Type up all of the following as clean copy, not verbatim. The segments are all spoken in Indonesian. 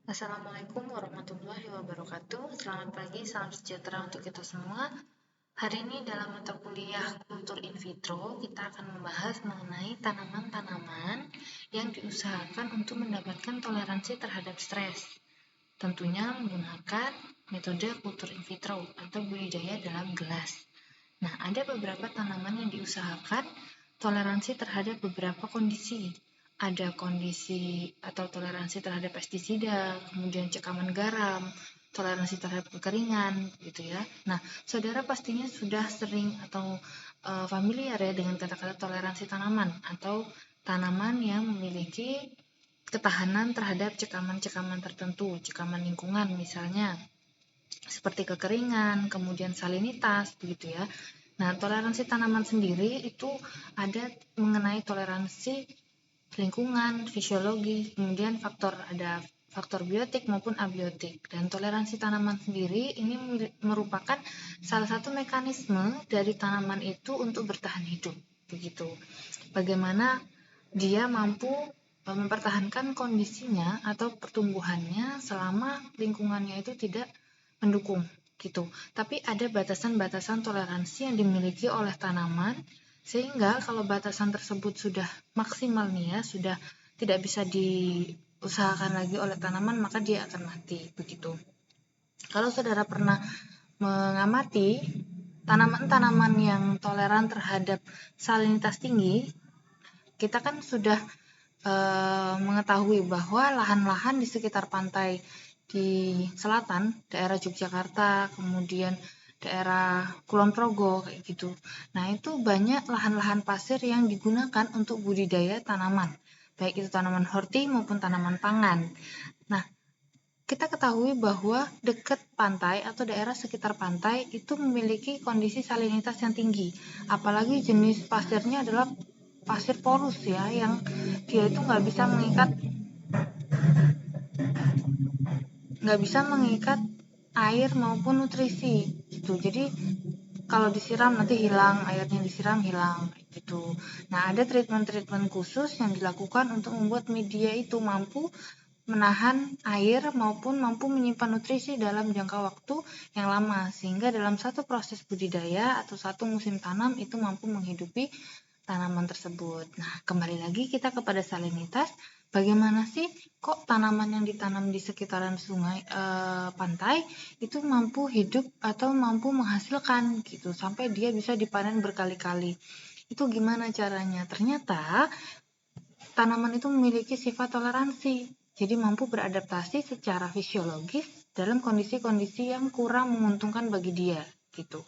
Assalamualaikum warahmatullahi wabarakatuh. Selamat pagi, salam sejahtera untuk kita semua. Hari ini dalam mata kuliah kultur in vitro, kita akan membahas mengenai tanaman-tanaman yang diusahakan untuk mendapatkan toleransi terhadap stres. Tentunya menggunakan metode kultur in vitro atau budidaya dalam gelas. Nah, ada beberapa tanaman yang diusahakan toleransi terhadap beberapa kondisi. Ada kondisi atau toleransi terhadap pestisida, kemudian cekaman garam, toleransi terhadap kekeringan, gitu ya. Nah, saudara pastinya sudah sering atau familiar ya dengan kata-kata toleransi tanaman atau tanaman yang memiliki ketahanan terhadap cekaman-cekaman tertentu, cekaman lingkungan misalnya, seperti kekeringan, kemudian salinitas, begitu ya. Nah, toleransi tanaman sendiri itu ada mengenai toleransi lingkungan, fisiologi, kemudian ada faktor biotik maupun abiotik. Dan toleransi tanaman sendiri ini merupakan salah satu mekanisme dari tanaman itu untuk bertahan hidup. Begitu. Bagaimana dia mampu mempertahankan kondisinya atau pertumbuhannya selama lingkungannya itu tidak mendukung gitu. Tapi ada batasan-batasan toleransi yang dimiliki oleh tanaman sehingga kalau batasan tersebut sudah maksimal nih ya, sudah tidak bisa diusahakan lagi oleh tanaman, maka dia akan mati begitu. Kalau saudara pernah mengamati tanaman-tanaman yang toleran terhadap salinitas tinggi, kita kan sudah mengetahui bahwa lahan-lahan di sekitar pantai di selatan, daerah Yogyakarta, kemudian daerah Kulon Progo, kayak gitu. Nah, itu banyak lahan-lahan pasir yang digunakan untuk budidaya tanaman, baik itu tanaman horti maupun tanaman pangan. Nah, kita ketahui bahwa dekat pantai atau daerah sekitar pantai itu memiliki kondisi salinitas yang tinggi. Apalagi jenis pasirnya adalah pasir porus ya, yang dia itu nggak bisa mengikat air maupun nutrisi gitu. Jadi kalau disiram nanti hilang, airnya disiram hilang gitu. Nah, ada treatment-treatment khusus yang dilakukan untuk membuat media itu mampu menahan air maupun mampu menyimpan nutrisi dalam jangka waktu yang lama, sehingga dalam satu proses budidaya atau satu musim tanam itu mampu menghidupi tanaman tersebut. Nah, kembali lagi kita kepada salinitas. Bagaimana sih kok tanaman yang ditanam di sekitaran sungai pantai itu mampu hidup atau mampu menghasilkan gitu sampai dia bisa dipanen berkali-kali? Itu gimana caranya? Ternyata tanaman itu memiliki sifat toleransi, jadi mampu beradaptasi secara fisiologis dalam kondisi-kondisi yang kurang menguntungkan bagi dia gitu.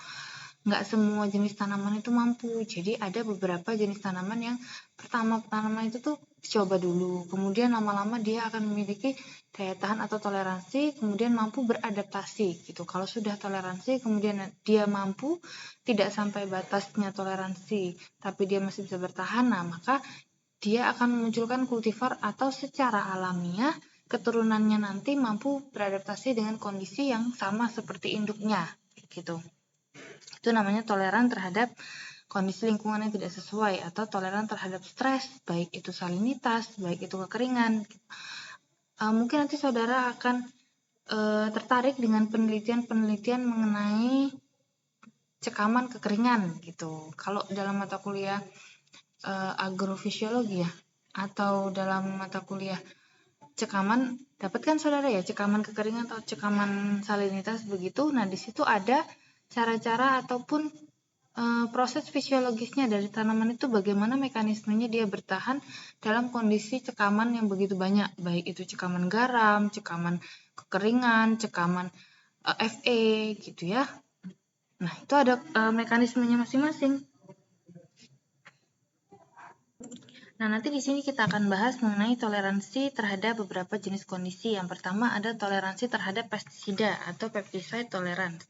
Nggak semua jenis tanaman itu mampu, jadi ada beberapa jenis tanaman yang pertama tanaman itu tuh coba dulu, kemudian lama-lama dia akan memiliki daya tahan atau toleransi, kemudian mampu beradaptasi gitu. Kalau sudah toleransi kemudian dia mampu tidak sampai batasnya toleransi tapi dia masih bisa bertahan, nah maka dia akan memunculkan kultivar atau secara alamiah keturunannya nanti mampu beradaptasi dengan kondisi yang sama seperti induknya gitu. Itu namanya toleran terhadap kondisi lingkungan yang tidak sesuai atau toleran terhadap stres, baik itu salinitas, baik itu kekeringan. Mungkin nanti saudara akan tertarik dengan penelitian-penelitian mengenai cekaman kekeringan gitu. Kalau dalam mata kuliah agrofisiologi ya, atau dalam mata kuliah cekaman, dapatkan saudara ya cekaman kekeringan atau cekaman salinitas begitu. Nah, di situ ada cara-cara ataupun proses fisiologisnya dari tanaman itu, bagaimana mekanismenya dia bertahan dalam kondisi cekaman yang begitu banyak, baik itu cekaman garam, cekaman kekeringan, cekaman Fe gitu ya. Nah, itu ada mekanismenya masing-masing. Nah, nanti di sini kita akan bahas mengenai toleransi terhadap beberapa jenis kondisi. Yang pertama ada toleransi terhadap pestisida atau pesticide tolerance.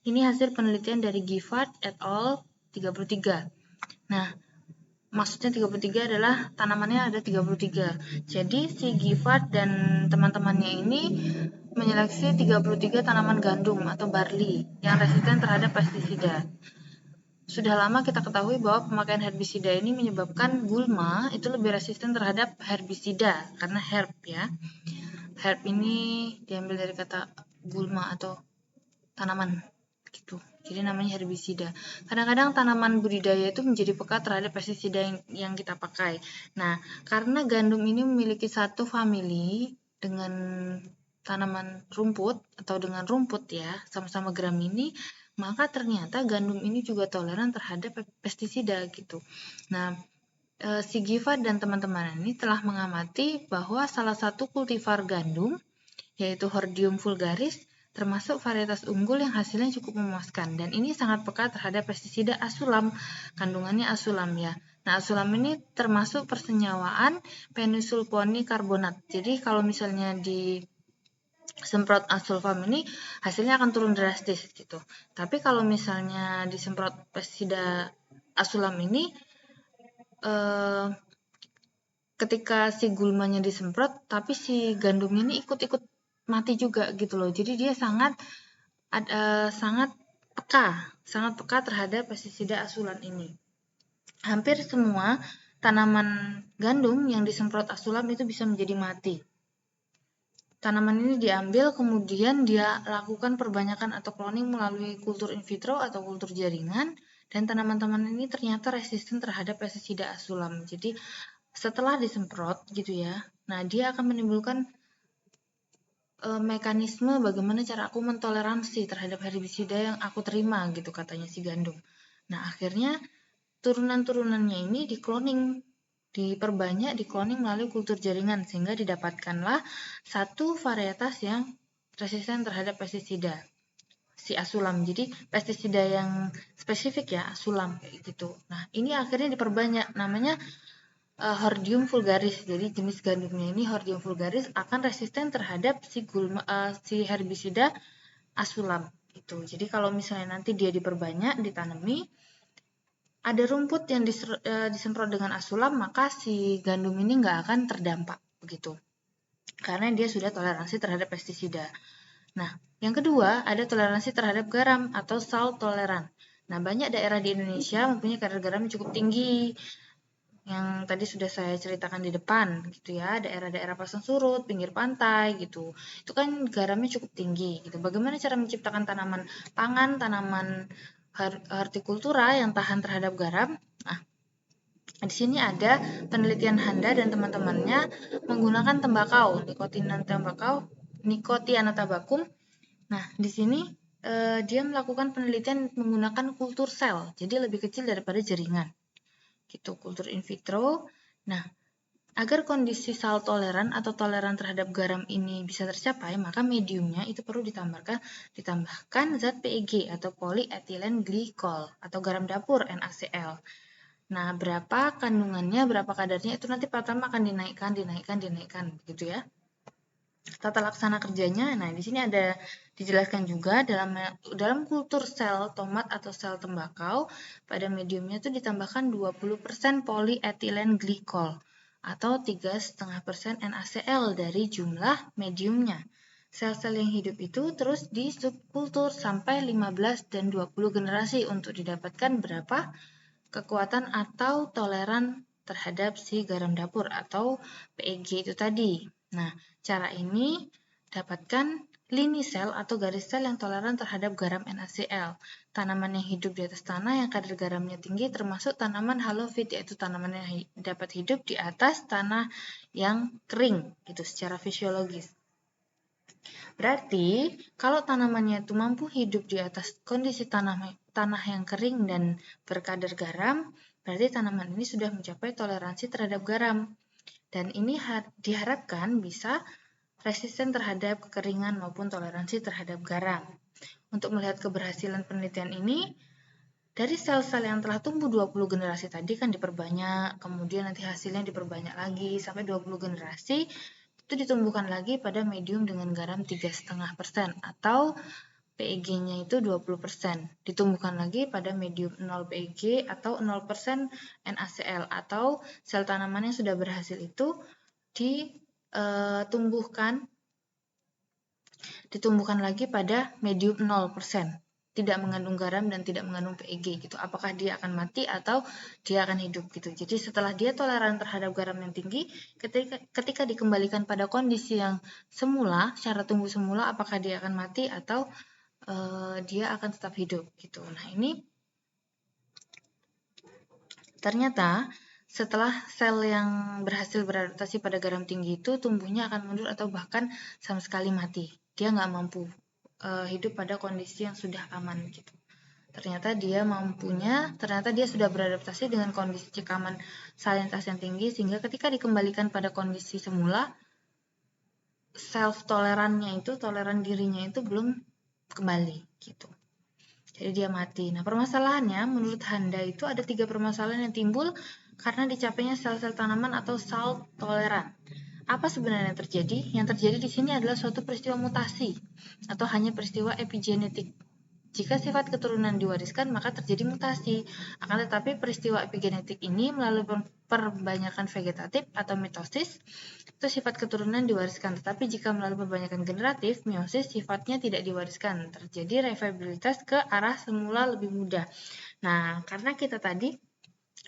Ini hasil penelitian dari Giffard et al. 33. Nah, maksudnya 33 adalah tanamannya ada 33. Jadi si Giffard dan teman-temannya ini menyeleksi 33 tanaman gandum atau barley yang resisten terhadap pestisida. Sudah lama kita ketahui bahwa pemakaian herbisida ini menyebabkan gulma itu lebih resisten terhadap herbisida karena herb ya. Herb ini diambil dari kata gulma atau tanaman gitu. Jadi namanya herbisida. Kadang-kadang tanaman budidaya itu menjadi peka terhadap pestisida yang kita pakai. Nah, karena gandum ini memiliki satu famili dengan tanaman rumput atau dengan rumput ya, sama-sama gramini, maka ternyata gandum ini juga toleran terhadap pestisida gitu. Nah, si Giva dan teman-teman ini telah mengamati bahwa salah satu kultivar gandum, yaitu Hordeum vulgaris, termasuk varietas unggul yang hasilnya cukup memuaskan. Dan ini sangat peka terhadap pestisida asulam, kandungannya asulam ya. Nah, asulam ini termasuk persenyawaan penisulfoni karbonat. Jadi kalau misalnya disemprot asulfam ini hasilnya akan turun drastis gitu. Tapi kalau misalnya disemprot pestisida asulam ini ketika si gulmanya disemprot, tapi si gandumnya ini ikut-ikut mati juga gitu loh. Jadi dia sangat peka terhadap pestisida asulan ini. Hampir semua tanaman gandum yang disemprot asulam itu bisa menjadi mati. Tanaman ini diambil, kemudian dia lakukan perbanyakan atau cloning melalui kultur in vitro atau kultur jaringan, dan tanaman-tanaman ini ternyata resisten terhadap pestisida asulam. Jadi setelah disemprot gitu ya, nah dia akan menimbulkan mekanisme bagaimana cara aku mentoleransi terhadap herbisida yang aku terima gitu katanya si gandum. Nah akhirnya turunan-turunannya ini dikloning, diperbanyak, dikloning melalui kultur jaringan sehingga didapatkanlah satu varietas yang resisten terhadap pestisida, si asulam. Jadi pestisida yang spesifik ya, asulam kayak gitu. Nah ini akhirnya diperbanyak, namanya Hordeum vulgaris. Jadi jenis gandumnya ini Hordeum vulgaris akan resisten terhadap si herbisida asulam gitu. Jadi kalau misalnya nanti dia diperbanyak, ditanami, ada rumput yang disemprot dengan asulam, maka si gandum ini nggak akan terdampak begitu. Karena dia sudah toleransi terhadap pestisida. Nah, yang kedua ada toleransi terhadap garam atau salt toleran. Nah, banyak daerah di Indonesia mempunyai kadar garam yang cukup tinggi, yang tadi sudah saya ceritakan di depan gitu ya, daerah-daerah pasang surut, pinggir pantai gitu. Itu kan garamnya cukup tinggi gitu. Bagaimana cara menciptakan tanaman pangan, tanaman hortikultura yang tahan terhadap garam? Nah, di sini ada penelitian Handa dan teman-temannya menggunakan tembakau, Nicotiana tabacum. Nah, di sini dia melakukan penelitian menggunakan kultur sel, jadi lebih kecil daripada jaringan. Gitu, kultur in vitro. Nah, agar kondisi salt toleran atau toleran terhadap garam ini bisa tercapai, maka mediumnya itu perlu ditambahkan zat PEG atau polyethylene glycol atau garam dapur NaCl. Nah, berapa kandungannya, berapa kadarnya itu nanti pertama akan dinaikkan begitu ya. Tata laksana kerjanya, nah di sini ada dijelaskan juga dalam kultur sel tomat atau sel tembakau, pada mediumnya itu ditambahkan 20% polyethylene glycol atau 3,5% NaCl dari jumlah mediumnya. Sel-sel yang hidup itu terus di subkultur sampai 15 dan 20 generasi untuk didapatkan berapa kekuatan atau toleran terhadap si garam dapur atau PEG itu tadi. Nah, cara ini dapatkan lini sel atau garis sel yang toleran terhadap garam NaCl. Tanaman yang hidup di atas tanah yang kadar garamnya tinggi termasuk tanaman halofit, yaitu tanaman yang dapat hidup di atas tanah yang kering gitu secara fisiologis. Berarti kalau tanamannya itu mampu hidup di atas kondisi tanah yang kering dan berkadar garam, berarti tanaman ini sudah mencapai toleransi terhadap garam. Dan ini diharapkan bisa resisten terhadap kekeringan maupun toleransi terhadap garam. Untuk melihat keberhasilan penelitian ini, dari sel-sel yang telah tumbuh 20 generasi tadi kan diperbanyak, kemudian nanti hasilnya diperbanyak lagi sampai 20 generasi, itu ditumbuhkan lagi pada medium dengan garam 3,5% atau PEG-nya itu 20%. Ditumbuhkan lagi pada medium 0 PEG atau 0% NaCl atau sel tanaman yang sudah berhasil itu ditumbuhkan lagi pada medium 0%. tidak mengandung garam dan tidak mengandung PEG gitu. Apakah dia akan mati atau dia akan hidup gitu. Jadi setelah dia toleran terhadap garam yang tinggi, ketika dikembalikan pada kondisi yang semula, syarat tunggu semula, apakah dia akan mati atau dia akan tetap hidup gitu. Nah, ini ternyata setelah sel yang berhasil beradaptasi pada garam tinggi itu tumbuhnya akan mundur atau bahkan sama sekali mati. Dia nggak mampu hidup pada kondisi yang sudah aman gitu. Ternyata dia sudah beradaptasi dengan kondisi cekaman salinitas yang tinggi sehingga ketika dikembalikan pada kondisi semula, toleran dirinya itu belum kembali gitu. Jadi dia mati. Nah, permasalahannya menurut Handa itu ada 3 permasalahan yang timbul karena dicapainya sel-sel tanaman atau salt toleran. Apa sebenarnya yang terjadi? Yang terjadi di sini adalah suatu peristiwa mutasi atau hanya peristiwa epigenetik. Jika sifat keturunan diwariskan, maka terjadi mutasi. Akan tetapi peristiwa epigenetik ini melalui perbanyakan vegetatif atau mitosis, itu sifat keturunan diwariskan. Tetapi jika melalui perbanyakan generatif, meiosis, sifatnya tidak diwariskan. Terjadi reversibilitas ke arah semula lebih mudah. Nah, karena kita tadi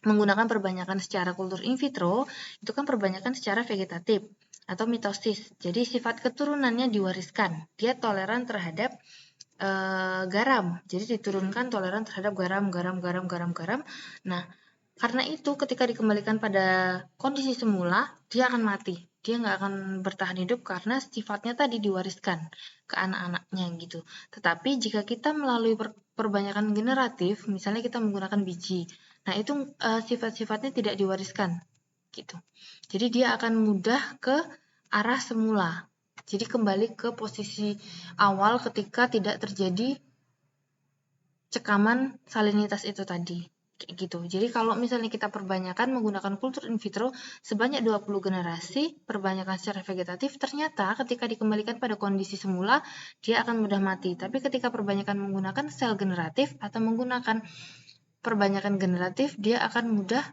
menggunakan perbanyakan secara kultur in vitro, itu kan perbanyakan secara vegetatif atau mitosis. Jadi sifat keturunannya diwariskan. Dia toleran terhadap garam. Jadi diturunkan toleran terhadap garam. Nah, karena itu ketika dikembalikan pada kondisi semula, dia akan mati. Dia nggak akan bertahan hidup karena sifatnya tadi diwariskan ke anak-anaknya gitu. Tetapi jika kita melalui perbanyakan generatif, misalnya kita menggunakan biji, nah itu sifat-sifatnya tidak diwariskan gitu. Jadi dia akan mudah ke arah semula. Jadi kembali ke posisi awal ketika tidak terjadi cekaman salinitas itu tadi. Kayak gitu. Jadi kalau misalnya kita perbanyakan menggunakan kultur in vitro sebanyak 20 generasi, perbanyakan secara vegetatif, ternyata ketika dikembalikan pada kondisi semula, dia akan mudah mati. Tapi ketika perbanyakan menggunakan sel generatif atau menggunakan perbanyakan generatif, dia akan mudah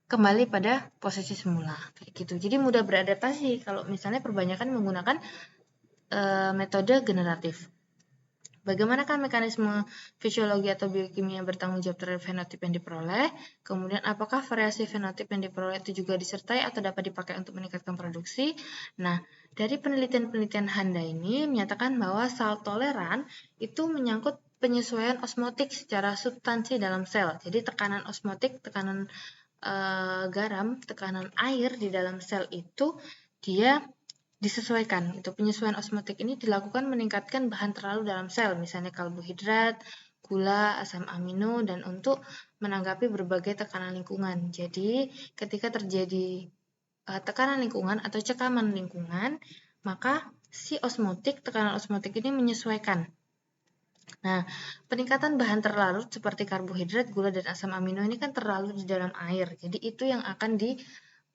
kembali pada posisi semula. Kayak gitu. Jadi mudah beradaptasi kalau misalnya perbanyakan menggunakan metode generatif. Bagaimanakah mekanisme fisiologi atau biokimia bertanggung jawab terhadap fenotip yang diperoleh? Kemudian apakah variasi fenotip yang diperoleh itu juga disertai atau dapat dipakai untuk meningkatkan produksi? Nah, dari penelitian-penelitian Handa ini menyatakan bahwa salt toleran itu menyangkut penyesuaian osmotik secara substansi dalam sel. Jadi tekanan osmotik, tekanan garam, tekanan air di dalam sel itu dia disesuaikan. Itu penyesuaian osmotik ini dilakukan meningkatkan bahan terlalu dalam sel, misalnya karbohidrat, gula, asam amino, dan untuk menanggapi berbagai tekanan lingkungan. Jadi, ketika terjadi tekanan lingkungan atau cekaman lingkungan, maka si tekanan osmotik ini menyesuaikan. Nah, peningkatan bahan terlarut seperti karbohidrat, gula, dan asam amino ini kan terlalu di dalam air. Jadi, itu yang akan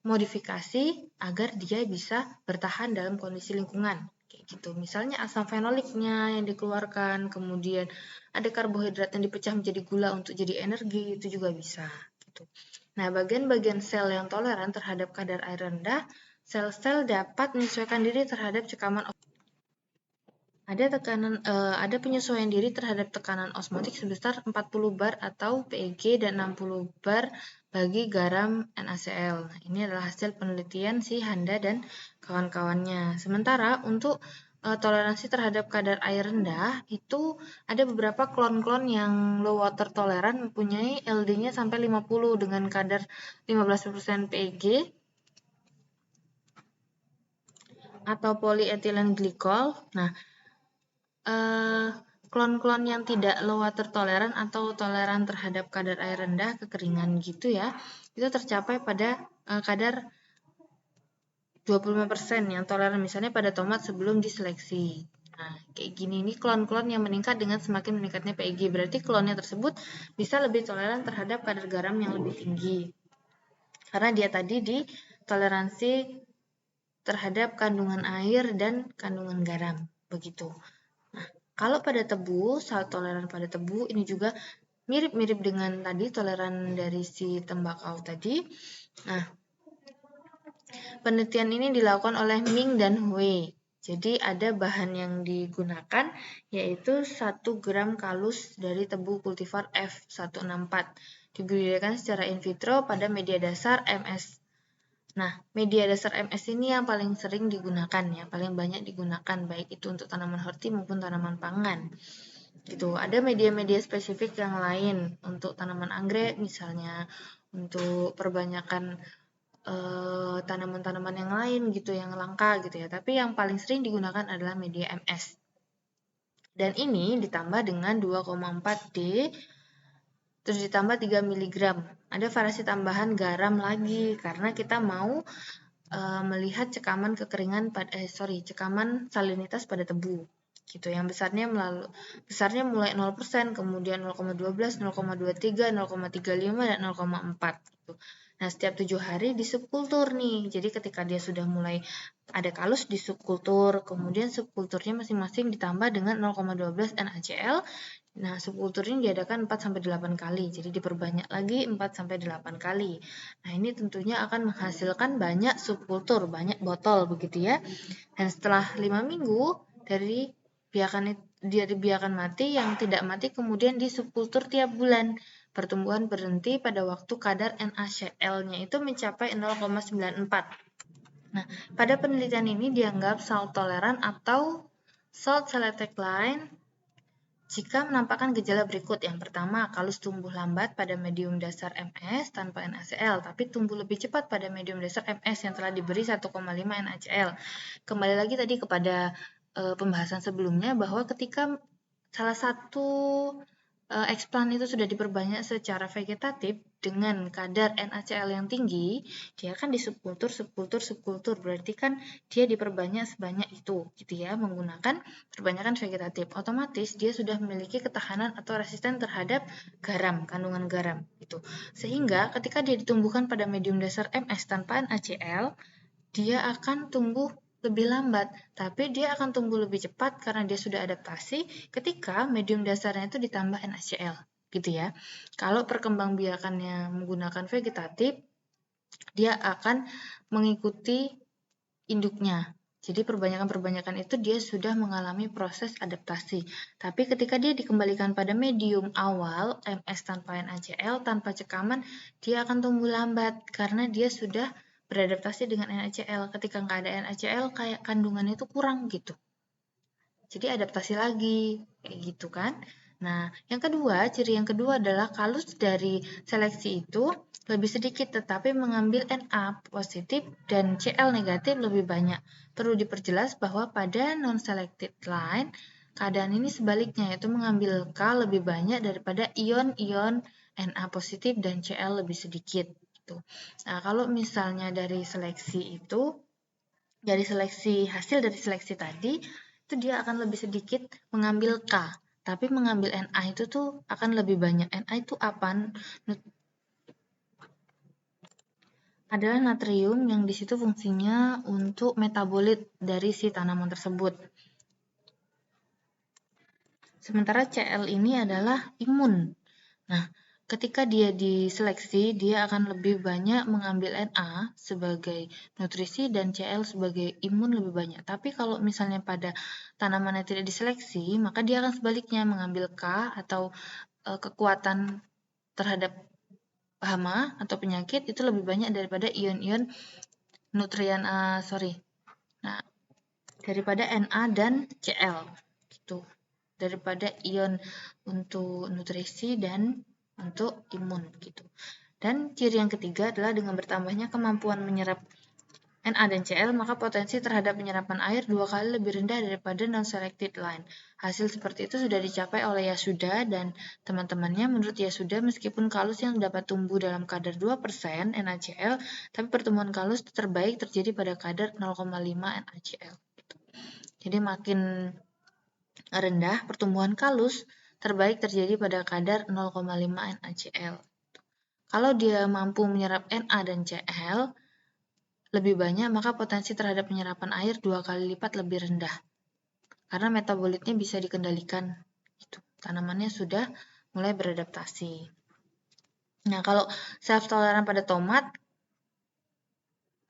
modifikasi agar dia bisa bertahan dalam kondisi lingkungan kayak gitu. Misalnya asam fenoliknya yang dikeluarkan, kemudian ada karbohidrat yang dipecah menjadi gula untuk jadi energi, itu juga bisa gitu. Nah, bagian-bagian sel yang toleran terhadap kadar air rendah, sel-sel dapat menyesuaikan diri terhadap cekaman ada penyesuaian diri terhadap tekanan osmotik sebesar 40 bar atau PEG dan 60 bar bagi garam NaCl. Nah, ini adalah hasil penelitian si Handa dan kawan-kawannya. Sementara untuk toleransi terhadap kadar air rendah itu ada beberapa klon-klon yang low water toleran mempunyai LD-nya sampai 50 dengan kadar 15% PEG atau polyethylene glycol. Nah, klon-klon yang tidak low water toleran atau toleran terhadap kadar air rendah, kekeringan gitu ya, itu tercapai pada kadar 25% yang toleran misalnya pada tomat sebelum diseleksi. Nah, kayak gini ini klon-klon yang meningkat dengan semakin meningkatnya PEG. Berarti klonnya tersebut bisa lebih toleran terhadap kadar garam yang lebih tinggi. Karena dia tadi ditoleransi terhadap kandungan air dan kandungan garam. Begitu. Kalau pada tebu, salt toleran pada tebu ini juga mirip-mirip dengan tadi toleran dari si tembakau tadi. Nah, penelitian ini dilakukan oleh Ming dan Hui. Jadi ada bahan yang digunakan yaitu 1 gram kalus dari tebu kultivar F164. Dibudidayakan secara in vitro pada media dasar MS. Nah, media dasar MS ini yang paling sering digunakan ya, paling banyak digunakan baik itu untuk tanaman horti maupun tanaman pangan. Gitu. Ada media-media spesifik yang lain untuk tanaman anggrek misalnya, untuk perbanyakan tanaman-tanaman yang lain gitu yang langka gitu ya. Tapi yang paling sering digunakan adalah media MS. Dan ini ditambah dengan 2,4 D terus ditambah 3 mg. Ada variasi tambahan garam lagi karena kita mau melihat cekaman kekeringan cekaman salinitas pada tebu. Gitu yang besarnya mulai 0%, kemudian 0,12, 0,23, 0,35 dan 0,4 gitu. Nah, setiap 7 hari di subkultur nih. Jadi ketika dia sudah mulai ada kalus di subkultur, kemudian subkulturnya masing-masing ditambah dengan 0,12 NaCl. Nah, subkultur ini diadakan 4-8 kali, jadi diperbanyak lagi 4-8 kali. Nah, ini tentunya akan menghasilkan banyak subkultur, banyak botol begitu ya. Dan setelah 5 minggu dari biakan mati yang tidak mati kemudian di subkultur tiap bulan. Pertumbuhan berhenti pada waktu kadar NaCl-nya itu mencapai 0,94. Nah, pada penelitian ini dianggap salt toleran atau salt selected line jika menampakkan gejala berikut. Yang pertama, kalus tumbuh lambat pada medium dasar MS tanpa NaCl, tapi tumbuh lebih cepat pada medium dasar MS yang telah diberi 1,5 NaCl. Kembali lagi tadi kepada pembahasan sebelumnya bahwa ketika salah satu eksplan itu sudah diperbanyak secara vegetatif dengan kadar NaCl yang tinggi, dia kan di subkultur, berarti kan dia diperbanyak sebanyak itu, gitu ya, menggunakan perbanyakan vegetatif. Otomatis dia sudah memiliki ketahanan atau resisten terhadap garam, kandungan garam, gitu. Sehingga ketika dia ditumbuhkan pada medium dasar MS tanpa NaCl, dia akan tumbuh lebih lambat, tapi dia akan tumbuh lebih cepat karena dia sudah adaptasi ketika medium dasarnya itu ditambah NaCl, gitu ya. Kalau perkembangbiakannya menggunakan vegetatif, dia akan mengikuti induknya. Jadi perbanyakan itu dia sudah mengalami proses adaptasi. Tapi ketika dia dikembalikan pada medium awal, MS tanpa NaCl, tanpa cekaman, dia akan tumbuh lambat karena dia sudah beradaptasi dengan NaCl. Ketika nggak ada NaCl, kayak kandungannya itu kurang gitu. Jadi adaptasi lagi, kayak gitu kan. Nah, ciri yang kedua adalah kalus dari seleksi itu lebih sedikit tetapi mengambil Na positif dan Cl negatif lebih banyak. Perlu diperjelas bahwa pada non-selected line, keadaan ini sebaliknya, yaitu mengambil K lebih banyak daripada ion-ion Na positif dan Cl lebih sedikit. Gitu. Nah, kalau misalnya dari seleksi itu, hasil dari seleksi tadi, itu dia akan lebih sedikit mengambil K. Tapi mengambil Na itu tuh akan lebih banyak. Na itu apa? Adalah natrium yang di situ fungsinya untuk metabolit dari si tanaman tersebut. Sementara Cl ini adalah imun. Nah, ketika dia diseleksi, dia akan lebih banyak mengambil Na sebagai nutrisi dan Cl sebagai imun lebih banyak. Tapi kalau misalnya pada tanaman yang tidak diseleksi, maka dia akan sebaliknya mengambil K atau kekuatan terhadap hama atau penyakit itu lebih banyak daripada ion-ion nutrien daripada Na dan Cl gitu. Daripada ion untuk nutrisi dan untuk imun gitu. Dan ciri yang ketiga adalah dengan bertambahnya kemampuan menyerap Na dan Cl, maka potensi terhadap penyerapan air 2 kali lebih rendah daripada non-selected line. Hasil seperti itu sudah dicapai oleh Yasuda dan teman-temannya. Menurut Yasuda, meskipun kalus yang dapat tumbuh dalam kadar 2% NaCl, tapi pertumbuhan kalus terbaik terjadi pada kadar 0,5 NaCl. Jadi makin rendah pertumbuhan kalus, terbaik terjadi pada kadar 0,5 NaCl. Kalau dia mampu menyerap Na dan Cl lebih banyak, maka potensi terhadap penyerapan air 2 kali lipat lebih rendah. Karena metabolitnya bisa dikendalikan. Gitu. Tanamannya sudah mulai beradaptasi. Nah, kalau self-tolerant pada tomat,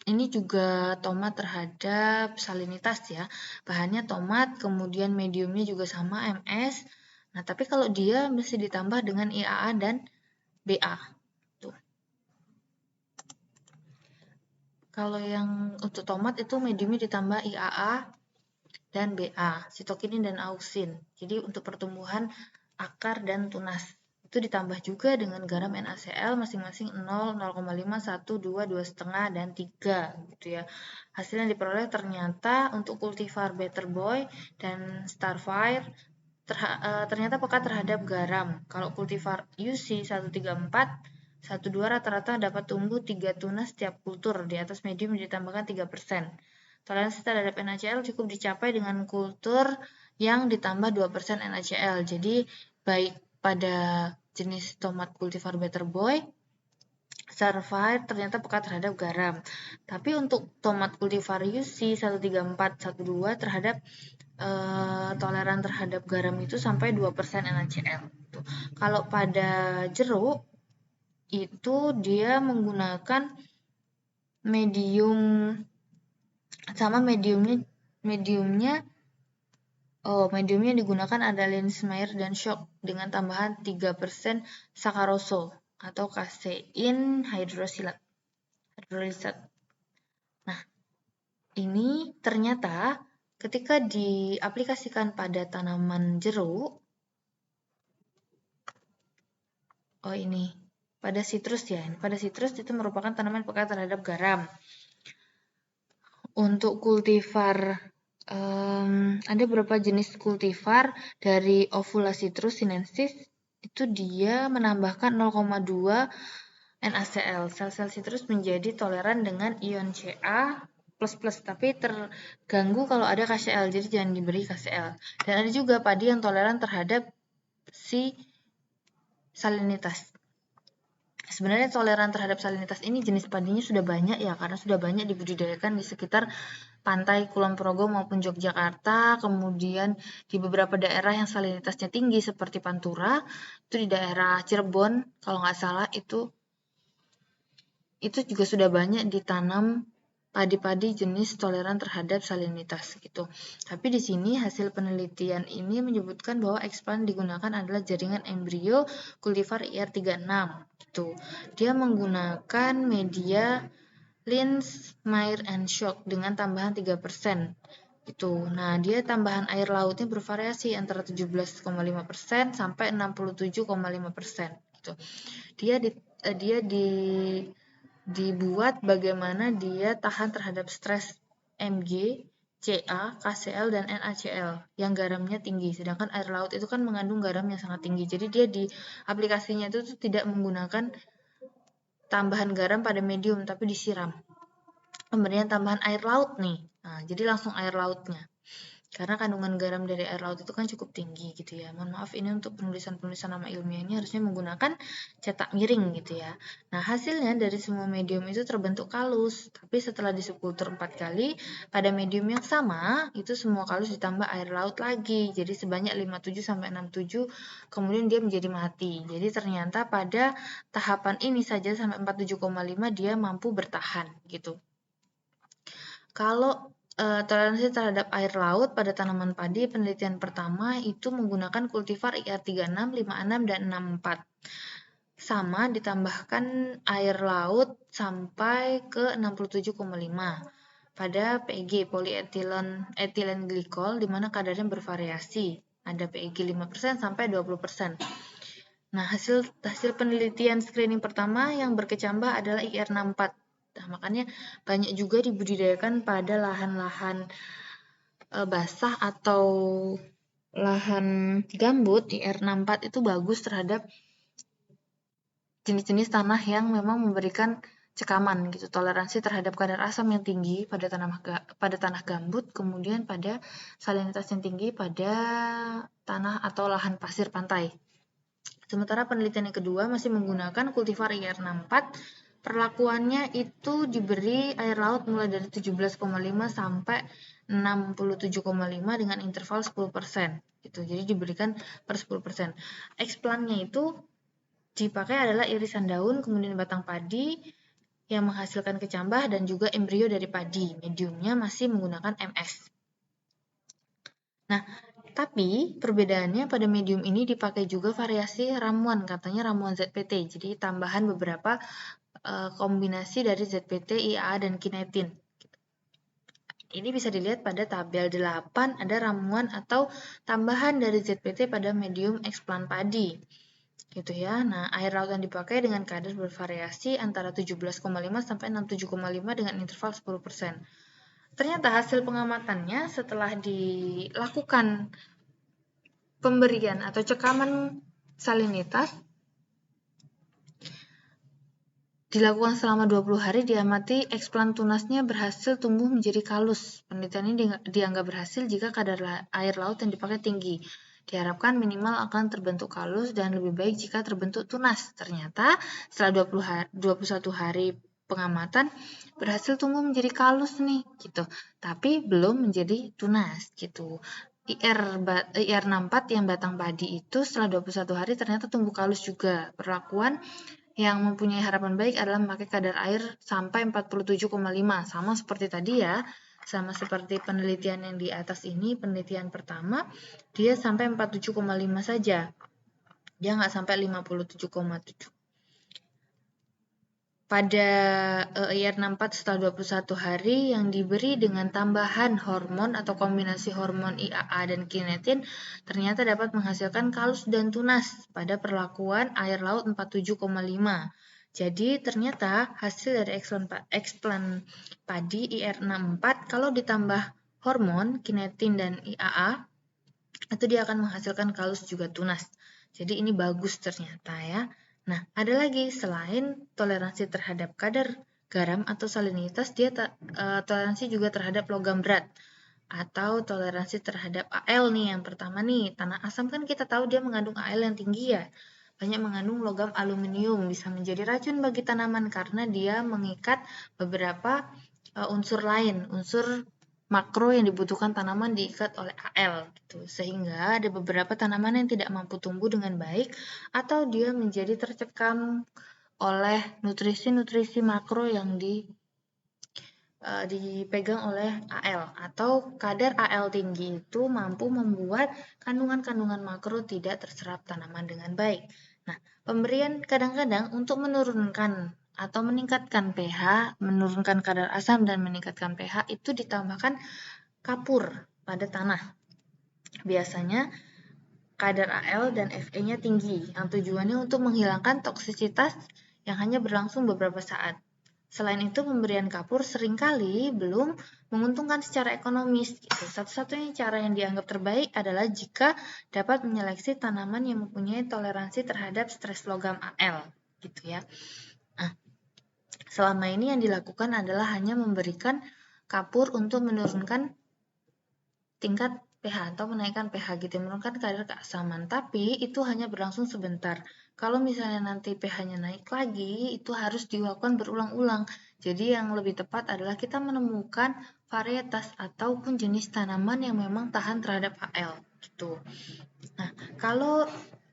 Ini juga tomat terhadap salinitas ya. Bahannya tomat, kemudian mediumnya juga sama MS. Nah, tapi kalau dia mesti ditambah dengan IAA dan BA. Tuh. Kalau yang untuk tomat itu mediumnya ditambah IAA dan BA, sitokinin dan auxin. Jadi untuk pertumbuhan akar dan tunas. Itu ditambah juga dengan garam NaCl masing-masing 0, 0,5, 1, 2, 2,5, dan 3 gitu ya. Hasil yang diperoleh ternyata untuk kultivar Better Boy dan Starfire ternyata peka terhadap garam. Kalau kultivar UC 134 1,2 rata-rata dapat tumbuh 3 tunas setiap kultur, di atas medium ditambahkan 3%. Toleransi terhadap NaCl cukup dicapai dengan kultur yang ditambah 2% NaCl. Jadi baik pada jenis tomat kultivar Better Boy, Starfire ternyata peka terhadap garam. Tapi untuk tomat kultivar UC 134 1,2 terhadap toleran terhadap garam itu sampai 2% NaCl. Kalau pada jeruk itu dia menggunakan medium sama mediumnya digunakan ada Linzmeier dan Schock dengan tambahan 3% saccharose atau kasein hydrolysat. Nah, ini ternyata ketika diaplikasikan pada tanaman jeruk, pada sitrus ya. Pada sitrus itu merupakan tanaman peka terhadap garam. Untuk kultivar, ada beberapa jenis kultivar dari Ovula citrus sinensis, itu dia menambahkan 0,2 NaCl. Sel-sel sitrus menjadi toleran dengan ion Ca++, tapi terganggu kalau ada KCl, jadi jangan diberi KCl. Dan ada juga padi yang toleran terhadap si salinitas. Sebenarnya toleran terhadap salinitas ini jenis padinya sudah banyak ya, karena sudah banyak dibudidayakan di sekitar pantai Kulon Progo maupun Yogyakarta, kemudian di beberapa daerah yang salinitasnya tinggi seperti Pantura, itu di daerah Cirebon kalau nggak salah itu juga sudah banyak ditanam padi-padi jenis toleran terhadap salinitas gitu. Tapi di sini hasil penelitian ini menyebutkan bahwa explant digunakan adalah jaringan embrio kultivar IR36 gitu. Dia menggunakan media Linzmeier and Schock dengan tambahan 3% gitu. Nah, dia tambahan air lautnya bervariasi antara 17,5% sampai 67,5% gitu. Dia dibuat bagaimana dia tahan terhadap stres Mg, Ca, KCl, dan NaCl yang garamnya tinggi. Sedangkan air laut itu kan mengandung garam yang sangat tinggi. Jadi dia di aplikasinya itu tidak menggunakan tambahan garam pada medium, tapi disiram. Pemberian tambahan air laut nih. Nah, jadi langsung air lautnya. Karena kandungan garam dari air laut itu kan cukup tinggi gitu ya. Mohon maaf ini untuk penulisan-penulisan nama ilmiah ini harusnya menggunakan cetak miring gitu ya. Nah, hasilnya dari semua medium itu terbentuk kalus. Tapi setelah disubkultur 4 kali, pada medium yang sama, itu semua kalus ditambah air laut lagi. Jadi sebanyak 57-67, kemudian dia menjadi mati. Jadi ternyata pada tahapan ini saja sampai 47,5 dia mampu bertahan gitu. Kalau toleransi terhadap air laut pada tanaman padi, penelitian pertama itu menggunakan kultivar IR36, 56, dan 64. Sama ditambahkan air laut sampai ke 67,5 pada PEG, polyethylene glycol, di mana kadarnya bervariasi. Ada PEG 5% sampai 20%. Nah, hasil penelitian screening pertama yang berkecambah adalah IR64. Nah, makanya banyak juga dibudidayakan pada lahan-lahan basah atau lahan gambut. IR64 itu bagus terhadap jenis-jenis tanah yang memang memberikan cekaman gitu, toleransi terhadap kadar asam yang tinggi pada tanah gambut, kemudian pada salinitas yang tinggi pada tanah atau lahan pasir pantai. Sementara penelitian yang kedua masih menggunakan kultivar IR64. Perlakuannya itu diberi air laut mulai dari 17,5 sampai 67,5 dengan interval 10%. Gitu. Jadi diberikan per 10%. Explant-nya itu dipakai adalah irisan daun, kemudian batang padi, yang menghasilkan kecambah dan juga embrio dari padi. Mediumnya masih menggunakan MS. Nah, tapi perbedaannya pada medium ini dipakai juga variasi ramuan, katanya ramuan ZPT. Jadi tambahan beberapa kombinasi dari ZPT, IAA, dan kinetin. Ini bisa dilihat pada tabel 8, ada ramuan atau tambahan dari ZPT pada medium eksplan padi. Gitu ya. Nah, air laut yang dipakai dengan kadar bervariasi antara 17,5 sampai 67,5 dengan interval 10%. Ternyata hasil pengamatannya setelah dilakukan pemberian atau cekaman salinitas dilakukan selama 20 hari, diamati eksplan tunasnya berhasil tumbuh menjadi kalus. Penelitian ini dianggap berhasil jika kadar air laut yang dipakai tinggi. Diharapkan minimal akan terbentuk kalus dan lebih baik jika terbentuk tunas. Ternyata setelah 21 hari pengamatan berhasil tumbuh menjadi kalus nih gitu. Tapi belum menjadi tunas gitu. IR64 yang batang padi itu setelah 21 hari ternyata tumbuh kalus juga. Perlakuan yang mempunyai harapan baik adalah memakai kadar air sampai 47,5, sama seperti tadi ya, sama seperti penelitian yang di atas ini, penelitian pertama, dia sampai 47,5 saja, dia nggak sampai 57,7. Pada IR64 setelah 21 hari yang diberi dengan tambahan hormon atau kombinasi hormon IAA dan kinetin ternyata dapat menghasilkan kalus dan tunas pada perlakuan air laut 47,5. Jadi ternyata hasil dari eksplan padi IR64 kalau ditambah hormon kinetin dan IAA itu dia akan menghasilkan kalus juga tunas. Jadi ini bagus ternyata ya. Nah, ada lagi selain toleransi terhadap kadar garam atau salinitas, dia toleransi juga terhadap logam berat atau toleransi terhadap Al nih yang pertama nih. Tanah asam kan kita tahu dia mengandung Al yang tinggi ya. Banyak mengandung logam aluminium, bisa menjadi racun bagi tanaman karena dia mengikat beberapa unsur lain, unsur makro yang dibutuhkan tanaman diikat oleh Al gitu. Sehingga ada beberapa tanaman yang tidak mampu tumbuh dengan baik atau dia menjadi tercekam oleh nutrisi-nutrisi makro yang dipegang oleh Al atau kadar Al tinggi itu mampu membuat kandungan-kandungan makro tidak terserap tanaman dengan baik. Nah, pemberian kadang-kadang untuk menurunkan atau meningkatkan pH, menurunkan kadar asam dan meningkatkan pH itu ditambahkan kapur pada tanah. Biasanya kadar Al dan Fe-nya tinggi, yang tujuannya untuk menghilangkan toksisitas yang hanya berlangsung beberapa saat. Selain itu, pemberian kapur seringkali belum menguntungkan secara ekonomis. Gitu. Satu-satunya cara yang dianggap terbaik adalah jika dapat menyeleksi tanaman yang mempunyai toleransi terhadap stres logam Al. Gitu ya. Nah, selama ini yang dilakukan adalah hanya memberikan kapur untuk menurunkan tingkat pH atau menaikkan pH gitu, menurunkan kadar keasaman. Tapi itu hanya berlangsung sebentar. Kalau misalnya nanti pH-nya naik lagi, itu harus dilakukan berulang-ulang. Jadi yang lebih tepat adalah kita menemukan varietas ataupun jenis tanaman yang memang tahan terhadap Al gitu. Nah, kalau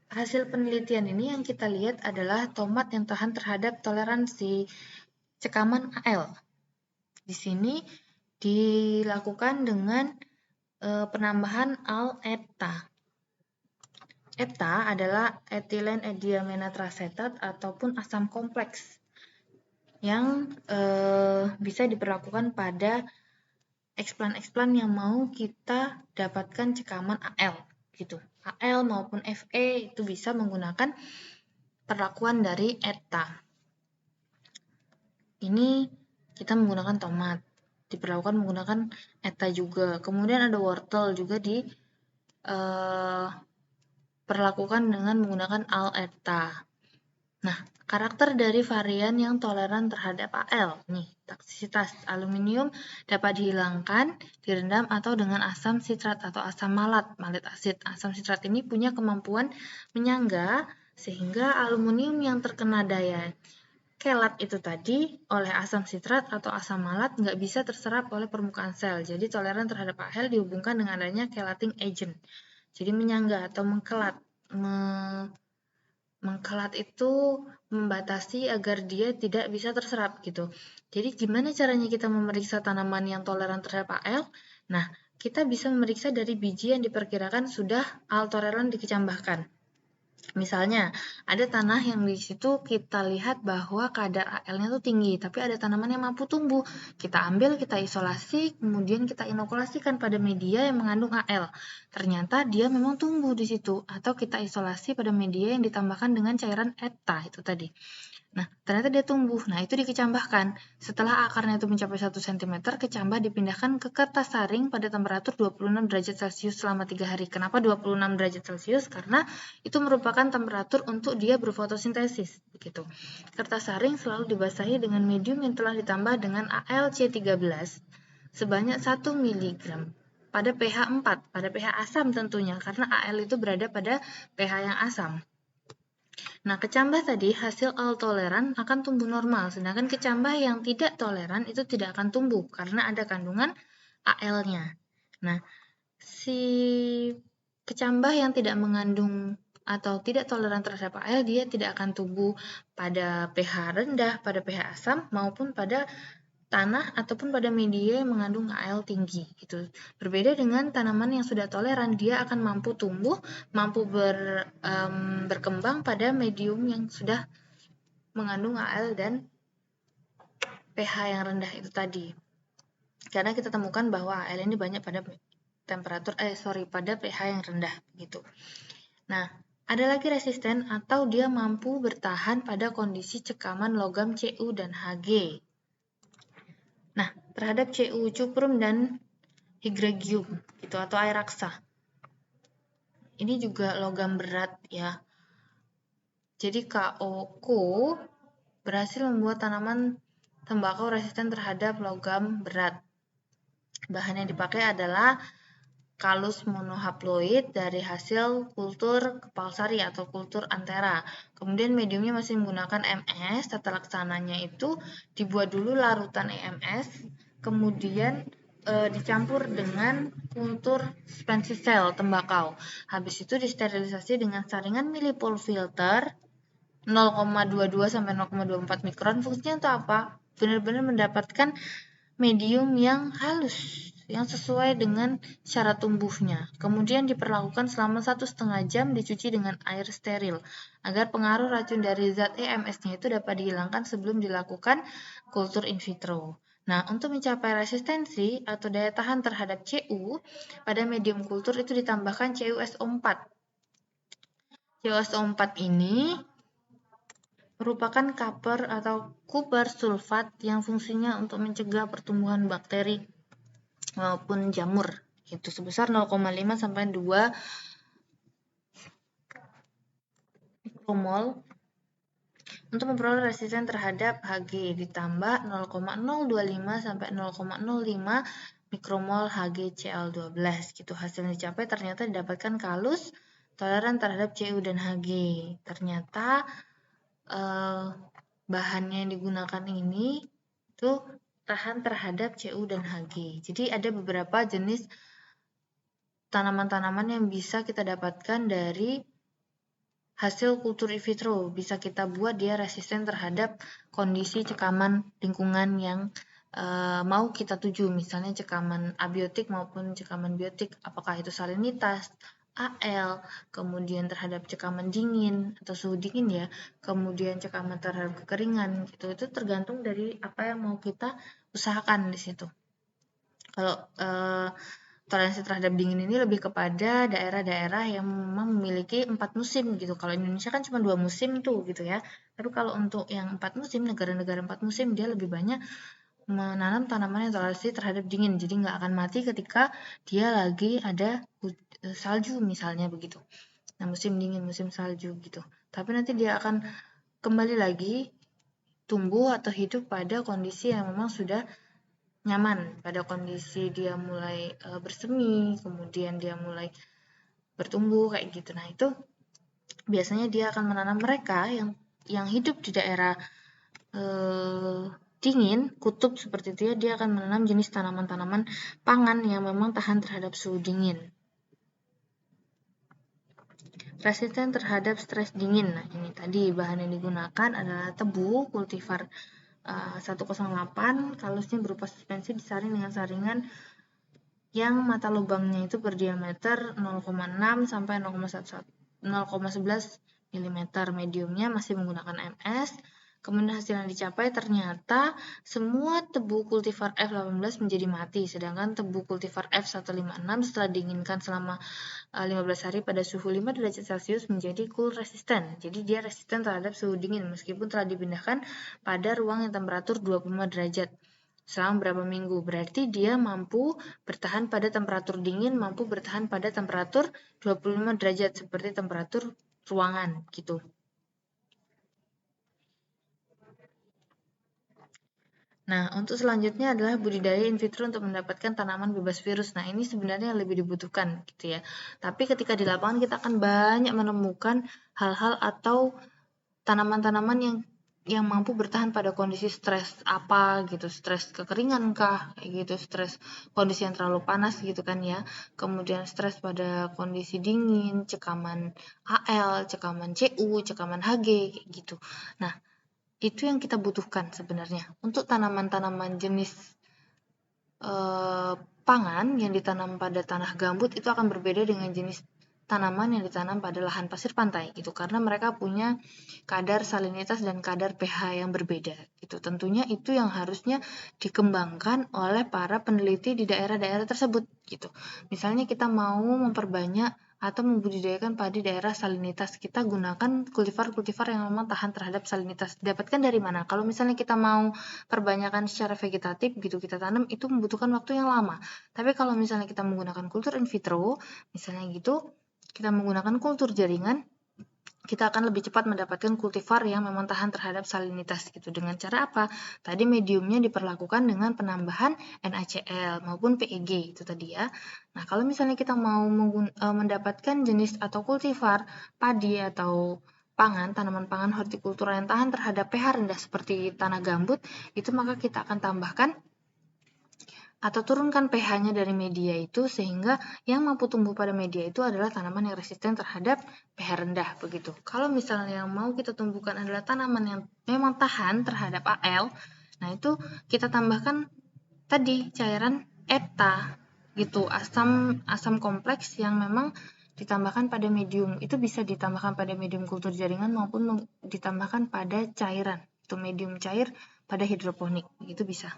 hasil penelitian ini yang kita lihat adalah tomat yang tahan terhadap toleransi cekaman Al. Di sini dilakukan dengan penambahan Al-ETA. ETA adalah etilen ediamenatracetat ataupun asam kompleks yang bisa diperlakukan pada eksplan-eksplan yang mau kita dapatkan cekaman Al gitu. Al maupun Fe itu bisa menggunakan perlakuan dari ETA. Ini kita menggunakan tomat, diperlakukan menggunakan ETA juga. Kemudian ada wortel juga perlakukan dengan menggunakan Al-ETA. Nah, karakter dari varian yang toleran terhadap Al, nih, toksisitas aluminium dapat dihilangkan, direndam atau dengan asam sitrat atau asam malat asid. Asam sitrat ini punya kemampuan menyangga sehingga aluminium yang terkena daya kelat itu tadi oleh asam sitrat atau asam malat nggak bisa terserap oleh permukaan sel. Jadi toleran terhadap Al dihubungkan dengan adanya chelating agent. Jadi menyangga atau mengkelat, Mengkelat itu membatasi agar dia tidak bisa terserap gitu. Jadi gimana caranya kita memeriksa tanaman yang toleran terhadap AL? Nah, kita bisa memeriksa dari biji yang diperkirakan sudah AL toleran dikecambahkan. Misalnya, ada tanah yang di situ kita lihat bahwa kadar AL-nya tuh tinggi, tapi ada tanaman yang mampu tumbuh. Kita ambil, kita isolasi, kemudian kita inokulasikan pada media yang mengandung AL. Ternyata dia memang tumbuh di situ, atau kita isolasi pada media yang ditambahkan dengan cairan ETA itu tadi. Nah, ternyata dia tumbuh. Nah, itu dikecambahkan. Setelah akarnya itu mencapai 1 cm, kecambah dipindahkan ke kertas saring pada temperatur 26 derajat Celcius selama 3 hari. Kenapa 26 derajat Celcius? Karena itu merupakan temperatur untuk dia berfotosintesis. Begitu. Kertas saring selalu dibasahi dengan medium yang telah ditambah dengan AlC13 sebanyak 1 mg pada pH 4, pada pH asam tentunya, karena Al itu berada pada pH yang asam. Nah, kecambah tadi hasil AL toleran akan tumbuh normal, sedangkan kecambah yang tidak toleran itu tidak akan tumbuh karena ada kandungan AL-nya. Nah, si kecambah yang tidak mengandung atau tidak toleran terhadap AL, dia tidak akan tumbuh pada pH rendah, pada pH asam, maupun pada tanah ataupun pada media yang mengandung AL tinggi gitu. Berbeda dengan tanaman yang sudah toleran, dia akan mampu tumbuh, mampu berkembang pada medium yang sudah mengandung AL dan pH yang rendah itu tadi. Karena kita temukan bahwa AL ini banyak pada pada pH yang rendah gitu. Nah, ada lagi resisten atau dia mampu bertahan pada kondisi cekaman logam Cu dan Hg. Nah, terhadap Cu, cuprum dan hygiegium gitu atau air raksa. Ini juga logam berat ya. Jadi KO berhasil membuat tanaman tembakau resisten terhadap logam berat. Bahan yang dipakai adalah kalus monohaploid dari hasil kultur kepalsari atau kultur antera. Kemudian mediumnya masih menggunakan MS, tata laksananya itu dibuat dulu larutan EMS, kemudian dicampur dengan kultur spensisel tembakau. Habis itu disterilisasi dengan saringan millipol filter 0,22 sampai 0,24 mikron. Fungsinya untuk apa? Benar-benar mendapatkan medium yang halus, yang sesuai dengan syarat tumbuhnya. Kemudian diperlakukan selama 1,5 jam dicuci dengan air steril, agar pengaruh racun dari zat EMS-nya itu dapat dihilangkan sebelum dilakukan kultur in vitro. Nah, untuk mencapai resistensi atau daya tahan terhadap Cu, pada medium kultur itu ditambahkan CuSO4. CuSO4 ini merupakan copper atau kuper sulfat yang fungsinya untuk mencegah pertumbuhan bakteri maupun jamur itu sebesar 0,5 sampai 2 mikromol untuk memperoleh resisten terhadap Hg ditambah 0,025 sampai 0,05 mikromol HgCl12 gitu. Hasilnya dicapai ternyata didapatkan kalus toleran terhadap Cu dan Hg. Ternyata bahannya yang digunakan ini itu tahan terhadap Cu dan Hg. Jadi ada beberapa jenis tanaman-tanaman yang bisa kita dapatkan dari hasil kultur in vitro. Bisa kita buat dia resisten terhadap kondisi cekaman lingkungan yang mau kita tuju, misalnya cekaman abiotik maupun cekaman biotik, apakah itu salinitas, AL, kemudian terhadap cekaman dingin atau suhu dingin ya, kemudian cekaman terhadap kekeringan gitu. Itu tergantung dari apa yang mau kita usahakan di situ. Kalau toleransi terhadap dingin ini lebih kepada daerah-daerah yang memang memiliki 4 musim gitu. Kalau Indonesia kan cuma 2 musim tuh gitu ya. Tapi kalau untuk yang 4 musim, negara-negara 4 musim, dia lebih banyak menanam tanaman yang toleransi terhadap dingin. Jadi nggak akan mati ketika dia lagi ada salju misalnya begitu. Nah, musim dingin, musim salju gitu. Tapi nanti dia akan kembali lagi tumbuh atau hidup pada kondisi yang memang sudah nyaman, pada kondisi dia mulai bersemi, kemudian dia mulai bertumbuh kayak gitu. Nah, itu biasanya dia akan menanam mereka yang hidup di daerah dingin, kutub seperti itu ya, dia akan menanam jenis tanaman-tanaman pangan yang memang tahan terhadap suhu dingin. resisten terhadap stres dingin. Nah, ini tadi bahan yang digunakan adalah tebu kultivar 108, kalusnya berupa suspensi disaring dengan saringan yang mata lubangnya itu berdiameter 0,6 sampai 0,11 mm. Mediumnya masih menggunakan MS. Kemudian hasil yang dicapai ternyata semua tebu kultivar F18 menjadi mati, sedangkan tebu kultivar F156 setelah diinginkan selama 15 hari pada suhu 5 derajat Celcius menjadi cool resistant. Jadi dia resisten terhadap suhu dingin meskipun telah dipindahkan pada ruang yang temperatur 25 derajat selama beberapa minggu. Berarti dia mampu bertahan pada temperatur dingin, mampu bertahan pada temperatur 25 derajat seperti temperatur ruangan gitu. Nah, untuk selanjutnya adalah budidaya in vitro untuk mendapatkan tanaman bebas virus. Nah, ini sebenarnya yang lebih dibutuhkan gitu ya. Tapi ketika di lapangan kita akan banyak menemukan hal-hal atau tanaman-tanaman yang mampu bertahan pada kondisi stres apa gitu, stres kekeringan kah, kayak gitu, stres kondisi yang terlalu panas gitu kan ya. Kemudian stres pada kondisi dingin, cekaman AL, cekaman CU, cekaman HG kayak gitu. Nah, itu yang kita butuhkan sebenarnya. Untuk tanaman-tanaman jenis pangan yang ditanam pada tanah gambut itu akan berbeda dengan jenis tanaman yang ditanam pada lahan pasir pantai gitu, karena mereka punya kadar salinitas dan kadar pH yang berbeda gitu. Tentunya itu yang harusnya dikembangkan oleh para peneliti di daerah-daerah tersebut gitu. Misalnya kita mau memperbanyak atau membudidayakan padi daerah salinitas, kita gunakan kultivar-kultivar yang memang tahan terhadap salinitas. Dapatkan dari mana? Kalau misalnya kita mau perbanyakan secara vegetatif gitu, kita tanam, itu membutuhkan waktu yang lama. Tapi kalau misalnya kita menggunakan kultur in vitro, misalnya gitu, kita menggunakan kultur jaringan, kita akan lebih cepat mendapatkan kultivar yang memang tahan terhadap salinitas gitu. Dengan cara apa? Tadi mediumnya diperlakukan dengan penambahan NaCl maupun PEG itu tadi ya. Nah, kalau misalnya kita mau mendapatkan jenis atau kultivar padi atau pangan, tanaman pangan hortikultura yang tahan terhadap pH rendah seperti tanah gambut, itu maka kita akan tambahkan atau turunkan pH-nya dari media itu sehingga yang mampu tumbuh pada media itu adalah tanaman yang resisten terhadap pH rendah begitu. Kalau misalnya yang mau kita tumbuhkan adalah tanaman yang memang tahan terhadap AL, nah itu kita tambahkan tadi cairan ETA gitu, asam kompleks yang memang ditambahkan pada medium. Itu bisa ditambahkan pada medium kultur jaringan maupun ditambahkan pada cairan. Itu medium cair pada hidroponik, itu bisa.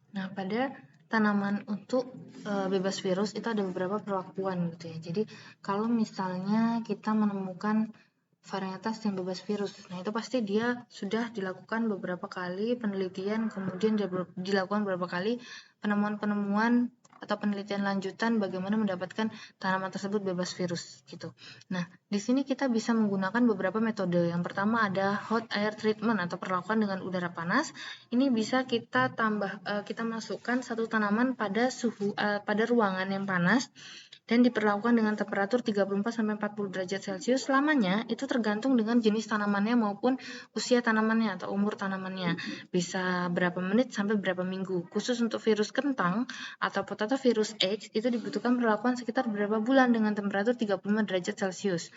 Nah, pada tanaman untuk bebas virus itu ada beberapa perlakuan gitu ya. Jadi, kalau misalnya kita menemukan varietas yang bebas virus, nah itu pasti dia sudah dilakukan beberapa kali penelitian, kemudian dilakukan beberapa kali penemuan-penemuan atau penelitian lanjutan bagaimana mendapatkan tanaman tersebut bebas virus gitu. Nah, di sini kita bisa menggunakan beberapa metode. Yang pertama ada hot air treatment atau perlakuan dengan udara panas. Ini bisa kita kita masukkan satu tanaman pada pada ruangan yang panas dan diperlakukan dengan temperatur 34-40 derajat Celcius. Selamanya itu tergantung dengan jenis tanamannya maupun usia tanamannya atau umur tanamannya. Bisa berapa menit sampai berapa minggu. Khusus untuk virus kentang atau potato virus X itu dibutuhkan perlakuan sekitar beberapa bulan dengan temperatur 35 derajat Celcius.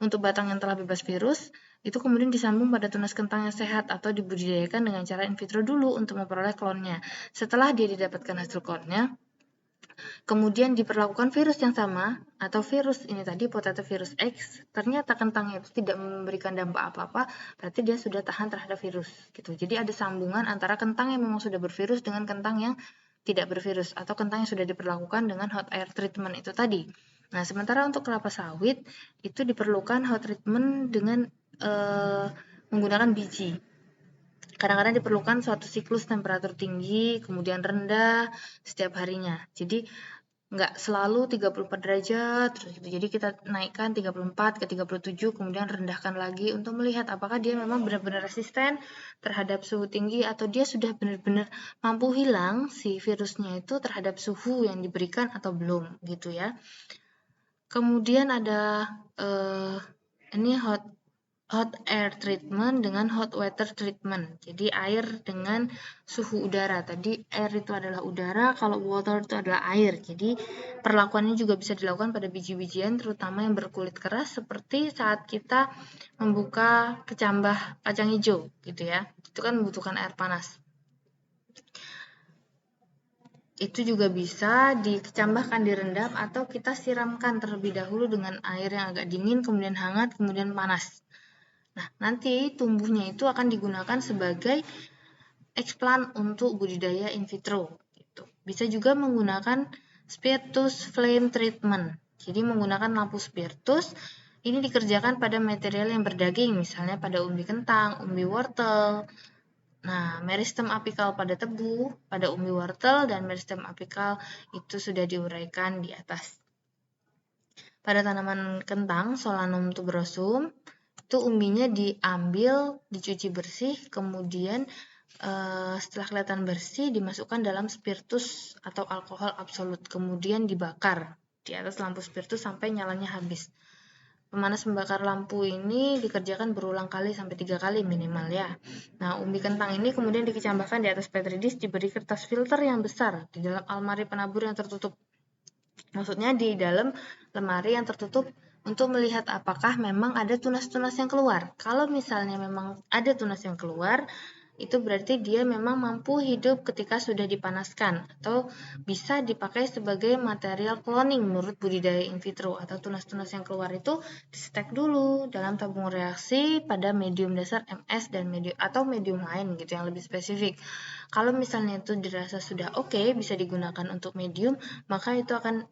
Untuk batang yang telah bebas virus, itu kemudian disambung pada tunas kentang yang sehat atau dibudidayakan dengan cara in vitro dulu untuk memperoleh klonnya. Setelah dia didapatkan hasil klonnya, kemudian diperlakukan virus yang sama atau virus ini tadi potato virus X, ternyata kentangnya itu tidak memberikan dampak apa-apa, berarti dia sudah tahan terhadap virus gitu. Jadi ada sambungan antara kentang yang memang sudah bervirus dengan kentang yang tidak bervirus atau kentang yang sudah diperlakukan dengan hot air treatment itu tadi. Nah, sementara untuk kelapa sawit itu diperlukan hot treatment dengan menggunakan biji. Kadang-kadang diperlukan suatu siklus temperatur tinggi, kemudian rendah setiap harinya. Jadi nggak selalu 34 derajat terus gitu. Jadi kita naikkan 34 ke 37 kemudian rendahkan lagi untuk melihat apakah dia memang benar-benar resisten terhadap suhu tinggi atau dia sudah benar-benar mampu hilang si virusnya itu terhadap suhu yang diberikan atau belum gitu ya. Kemudian ada ini hot hot air treatment dengan hot water treatment. Jadi air dengan suhu udara. Tadi air itu adalah udara, kalau water itu adalah air. Jadi perlakuannya juga bisa dilakukan pada biji-bijian terutama yang berkulit keras seperti saat kita membuka kecambah kacang hijau gitu ya. Itu kan membutuhkan air panas. Itu juga bisa dicambahkan, direndam, atau kita siramkan terlebih dahulu dengan air yang agak dingin, kemudian hangat, kemudian panas. Nah, nanti tumbuhnya itu akan digunakan sebagai explant untuk budidaya in vitro. Gitu. Bisa juga menggunakan spiritus flame treatment. Jadi menggunakan lampu spiritus, ini dikerjakan pada material yang berdaging, misalnya pada umbi kentang, umbi wortel. Nah, meristem apikal pada tebu, pada umbi wortel, dan meristem apikal itu sudah diuraikan di atas. Pada tanaman kentang, Solanum tuberosum, itu umbinya diambil, dicuci bersih, kemudian setelah kelihatan bersih, dimasukkan dalam spiritus atau alkohol absolut, kemudian dibakar di atas lampu spiritus sampai nyalanya habis. Pemanas pembakar lampu ini dikerjakan berulang kali sampai 3 kali minimal ya. Nah, umbi kentang ini kemudian dikecambahkan di atas petri dish, diberi kertas filter yang besar di dalam almari penabur yang tertutup. Maksudnya di dalam lemari yang tertutup untuk melihat apakah memang ada tunas-tunas yang keluar. Kalau misalnya memang ada tunas yang keluar, itu berarti dia memang mampu hidup ketika sudah dipanaskan atau bisa dipakai sebagai material cloning menurut budidaya in vitro, atau tunas-tunas yang keluar itu di-stek dulu dalam tabung reaksi pada medium dasar MS dan medium lain gitu yang lebih spesifik. Kalau misalnya itu dirasa sudah oke, bisa digunakan untuk medium, maka itu akan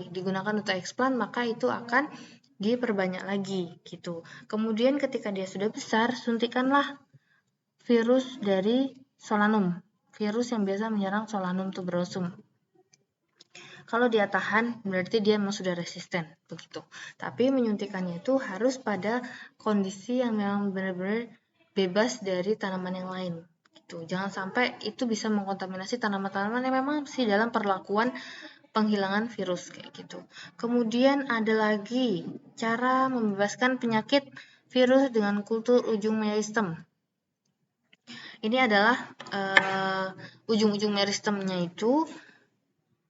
digunakan untuk explant, maka itu akan diperbanyak lagi gitu. Kemudian ketika dia sudah besar, suntikanlah virus dari Solanum, virus yang biasa menyerang Solanum tuberosum. Kalau dia tahan, berarti dia memang sudah resisten, begitu. Tapi menyuntikannya itu harus pada kondisi yang memang benar-benar bebas dari tanaman yang lain. Gitu. Jangan sampai itu bisa mengkontaminasi tanaman-tanaman yang memang masih dalam perlakuan penghilangan virus kayak gitu. Kemudian ada lagi cara membebaskan penyakit virus dengan kultur ujung meristem. Ini adalah ujung-ujung meristemnya itu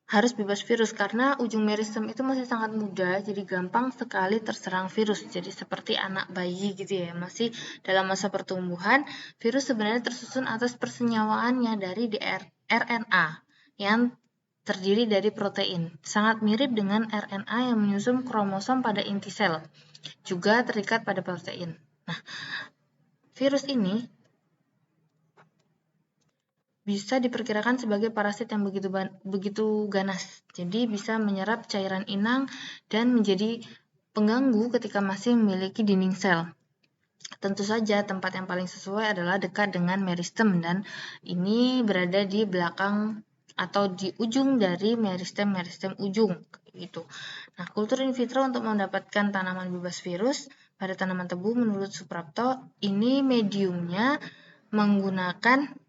harus bebas virus karena ujung meristem itu masih sangat muda, jadi gampang sekali terserang virus. Jadi seperti anak bayi gitu ya, masih dalam masa pertumbuhan. Virus sebenarnya tersusun atas persenyawaannya dari RNA yang terdiri dari protein. Sangat mirip dengan RNA yang menyusun kromosom pada inti sel, juga terikat pada protein. Nah, virus ini bisa diperkirakan sebagai parasit yang begitu ganas. Jadi bisa menyerap cairan inang dan menjadi pengganggu ketika masih memiliki dinding sel. Tentu saja tempat yang paling sesuai adalah dekat dengan meristem, dan ini berada di belakang atau di ujung dari meristem ujung gitu. Nah, kultur in vitro untuk mendapatkan tanaman bebas virus pada tanaman tebu menurut Suprapto, ini mediumnya menggunakan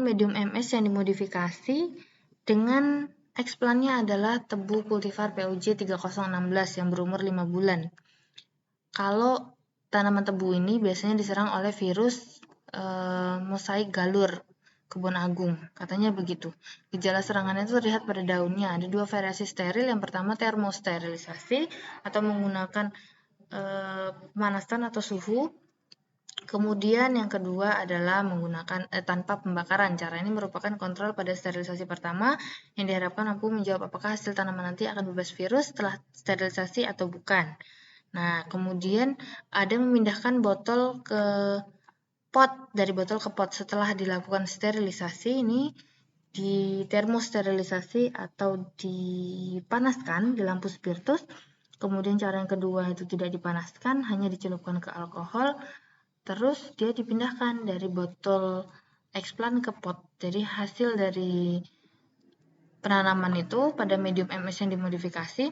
medium MS yang dimodifikasi dengan explant-nya adalah tebu kultivar PUJ 3016 yang berumur 5 bulan. Kalau tanaman tebu ini biasanya diserang oleh virus mosaik galur kebun agung, katanya begitu. Gejala serangannya itu terlihat pada daunnya. Ada 2 variasi steril. Yang pertama termosterilisasi atau menggunakan pemanasan atau suhu. Kemudian yang kedua adalah menggunakan tanpa pembakaran. Cara ini merupakan kontrol pada sterilisasi pertama yang diharapkan mampu menjawab apakah hasil tanaman nanti akan bebas virus setelah sterilisasi atau bukan. Nah, kemudian ada memindahkan botol ke pot, dari botol ke pot setelah dilakukan sterilisasi. Ini di termosterilisasi atau dipanaskan di lampu spiritus. Kemudian cara yang kedua itu tidak dipanaskan, hanya dicelupkan ke alkohol. Terus dia dipindahkan dari botol explant ke pot. Jadi hasil dari penanaman itu pada medium MS yang dimodifikasi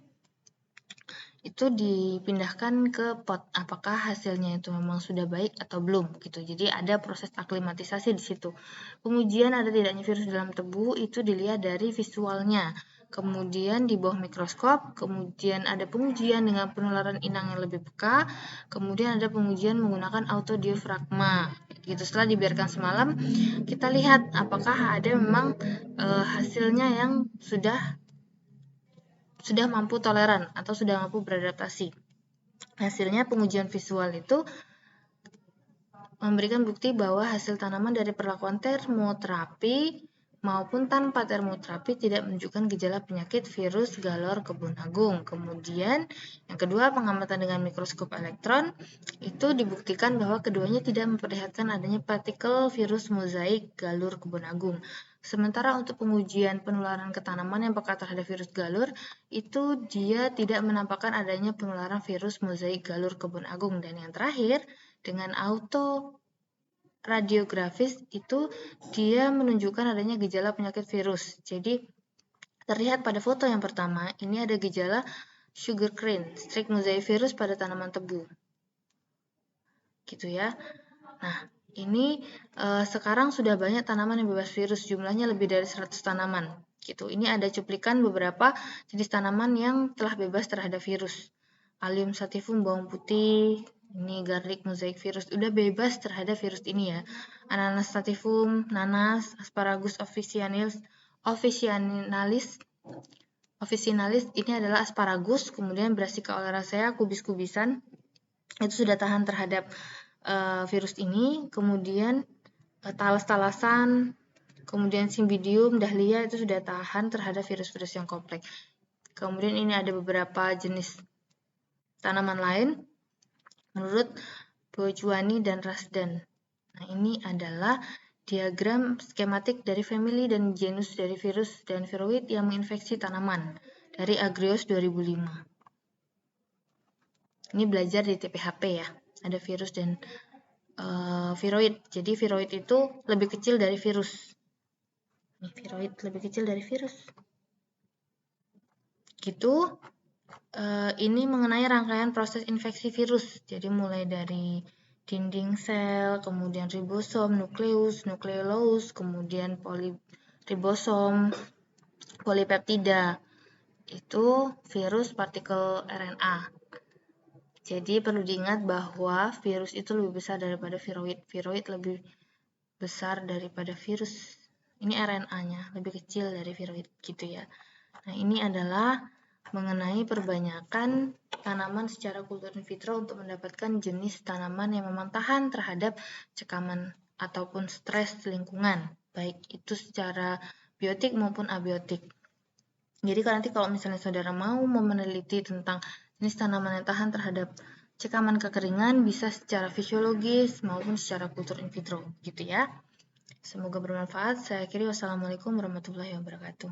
itu dipindahkan ke pot. Apakah hasilnya itu memang sudah baik atau belum gitu. Jadi ada proses aklimatisasi di situ. Pengujian ada tidaknya virus dalam tebu itu dilihat dari visualnya. kemudian di bawah mikroskop, kemudian ada pengujian dengan penularan inang yang lebih peka, kemudian ada pengujian menggunakan autodiafragma. Gitu. Setelah dibiarkan semalam, kita lihat apakah ada memang hasilnya yang sudah mampu toleran atau sudah mampu beradaptasi. Hasilnya pengujian visual itu memberikan bukti bahwa hasil tanaman dari perlakuan termoterapi maupun tanpa termoterapi tidak menunjukkan gejala penyakit virus galur kebun agung. Kemudian yang kedua, pengamatan dengan mikroskop elektron itu dibuktikan bahwa keduanya tidak memperlihatkan adanya partikel virus mozaik galur kebun agung. Sementara untuk pengujian penularan ke tanaman yang peka terhadap virus galur, itu dia tidak menampakkan adanya penularan virus mozaik galur kebun agung. Dan yang terakhir, dengan auto radiografis itu dia menunjukkan adanya gejala penyakit virus. Jadi terlihat pada foto yang pertama, ini ada gejala sugar cane, streak mozaik virus pada tanaman tebu. Gitu ya. Nah, ini sekarang sudah banyak tanaman yang bebas virus, jumlahnya lebih dari 100 tanaman. Gitu. Ini ada cuplikan beberapa jenis tanaman yang telah bebas terhadap virus. Allium sativum bawang putih, ini garlic mozaik virus, udah bebas terhadap virus ini ya. Ananas sativum, nanas, asparagus officinalis ini adalah asparagus, kemudian Brassica oleracea kubis-kubisan, itu sudah tahan terhadap virus ini. Kemudian talas-talasan, kemudian cymbidium, dahlia itu sudah tahan terhadap virus-virus yang kompleks. Kemudian ini ada beberapa jenis tanaman lain menurut Bojwani dan Rasdan. Nah, ini adalah diagram skematik dari famili dan genus dari virus dan viroid yang menginfeksi tanaman dari Agrios 2005. Ini belajar di TPHP ya. Ada virus dan viroid. Jadi viroid itu lebih kecil dari virus. Ini viroid lebih kecil dari virus. Gitu. Ini mengenai rangkaian proses infeksi virus. Jadi mulai dari dinding sel, kemudian ribosom, nukleus, nukleolus, kemudian ribosom, polipeptida. Itu virus partikel RNA. Jadi perlu diingat bahwa virus itu lebih besar daripada viroid. Viroid lebih besar daripada virus. Ini RNA-nya lebih kecil dari viroid gitu ya. Nah, ini adalah mengenai perbanyakan tanaman secara kultur in vitro untuk mendapatkan jenis tanaman yang memang tahan terhadap cekaman ataupun stres lingkungan, baik itu secara biotik maupun abiotik. Jadi nanti kalau misalnya saudara mau meneliti tentang jenis tanaman yang tahan terhadap cekaman kekeringan, bisa secara fisiologis maupun secara kultur in vitro gitu ya. Semoga bermanfaat. Saya akhiri, wassalamualaikum warahmatullahi wabarakatuh.